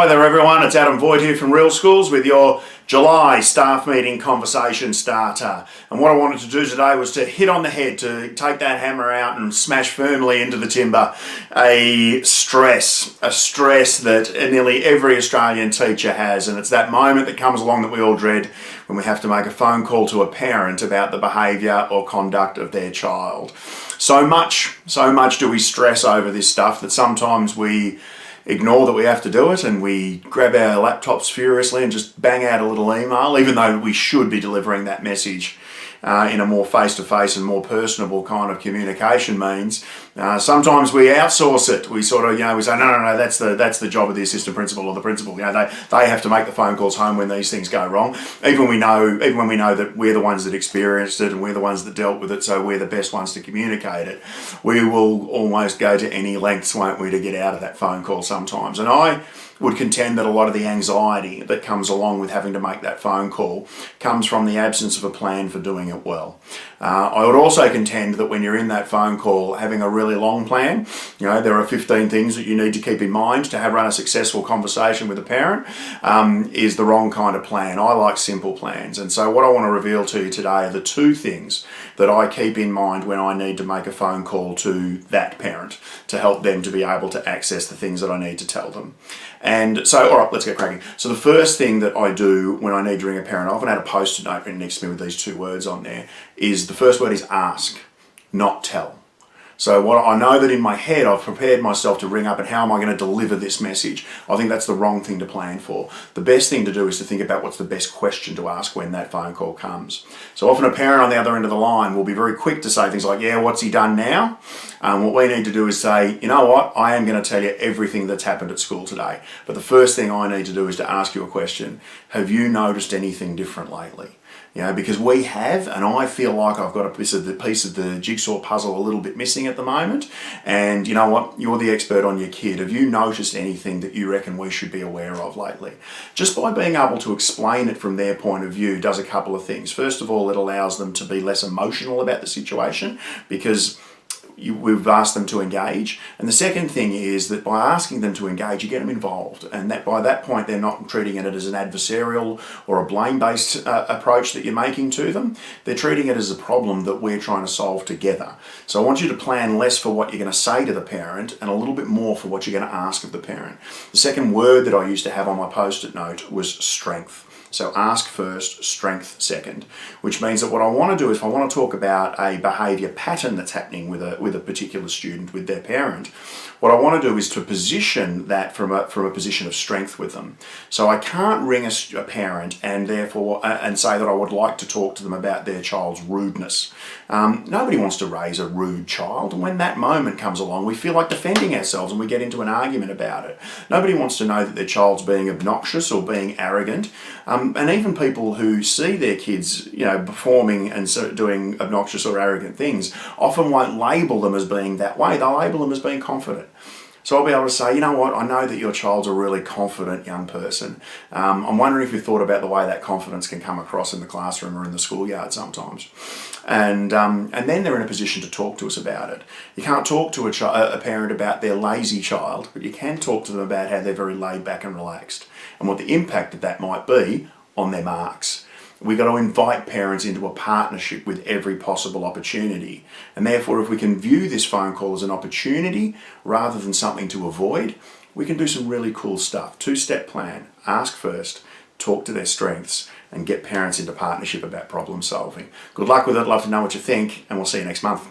Hi there everyone, it's Adam Voigt here from Real Schools with your July staff meeting conversation starter. And what I wanted to do today was to hit on the head, to take that hammer out and smash firmly into the timber a stress that nearly every Australian teacher has. And it's that moment that comes along that we all dread when we have to make a phone call to a parent about the behaviour or conduct of their child. So much do we stress over this stuff that sometimes we ignore that we have to do it, and we grab our laptops furiously and just bang out a little email, even though we should be delivering that message in a more face-to-face and more personable kind of communication means. Sometimes we outsource it. We sort of, we say, no, that's the job of the assistant principal or the principal. They have to make the phone calls home when these things go wrong. Even when we know that we're the ones that experienced it and we're the ones that dealt with it, so we're the best ones to communicate it. We will almost go to any lengths, won't we, to get out of that phone call sometimes. And I would contend that a lot of the anxiety that comes along with having to make that phone call comes from the absence of a plan for doing it well. I would also contend that when you're in that phone call, having a really long plan, there are 15 things that you need to keep in mind to run a successful conversation with a parent, is the wrong kind of plan. I like simple plans. And so what I want to reveal to you today are the two things that I keep in mind when I need to make a phone call to that parent to help them to be able to access the things that I need to tell them. And so, all right, let's get cracking. So the first thing that I do when I need to ring a parent, I often had a post-it note written next to me with these two words on there, is the first word is ask, not tell. So what I know that in my head, I've prepared myself to ring up and how am I going to deliver this message? I think that's the wrong thing to plan for. The best thing to do is to think about what's the best question to ask when that phone call comes. So often a parent on the other end of the line will be very quick to say things like, yeah, what's he done now? What we need to do is say, you know what, I am going to tell you everything that's happened at school today. But the first thing I need to do is to ask you a question. Have you noticed anything different lately? Because we have, and I feel like I've got a piece of the jigsaw puzzle a little bit missing at the moment. And you know what? You're the expert on your kid. Have you noticed anything that you reckon we should be aware of lately? Just by being able to explain it from their point of view does a couple of things. First of all, it allows them to be less emotional about the situation because we've asked them to engage. And the second thing is that by asking them to engage, you get them involved. And that by that point, they're not treating it as an adversarial or a blame-based approach that you're making to them. They're treating it as a problem that we're trying to solve together. So I want you to plan less for what you're going to say to the parent and a little bit more for what you're going to ask of the parent. The second word that I used to have on my post-it note was strength. So ask first, strength second, which means that what I want to do is if I want to talk about a behaviour pattern that's happening with a particular student, with their parent, what I want to do is to position that from a position of strength with them. So I can't ring a parent and therefore and say that I would like to talk to them about their child's rudeness. Nobody wants to raise a rude child, and when that moment comes along, we feel like defending ourselves and we get into an argument about it. Nobody wants to know that their child's being obnoxious or being arrogant. And even people who see their kids, performing and doing obnoxious or arrogant things often won't label them as being that way. They'll label them as being confident. So I'll be able to say, you know what, I know that your child's a really confident young person. I'm wondering if you thought about the way that confidence can come across in the classroom or in the schoolyard sometimes. And then they're in a position to talk to us about it. You can't talk to a parent about their lazy child, but you can talk to them about how they're very laid back and relaxed and what the impact of that might be on their marks. We've got to invite parents into a partnership with every possible opportunity. And therefore, if we can view this phone call as an opportunity rather than something to avoid, we can do some really cool stuff. Two-step plan. Ask first, talk to their strengths, and get parents into partnership about problem solving. Good luck with it. Love to know what you think, and we'll see you next month.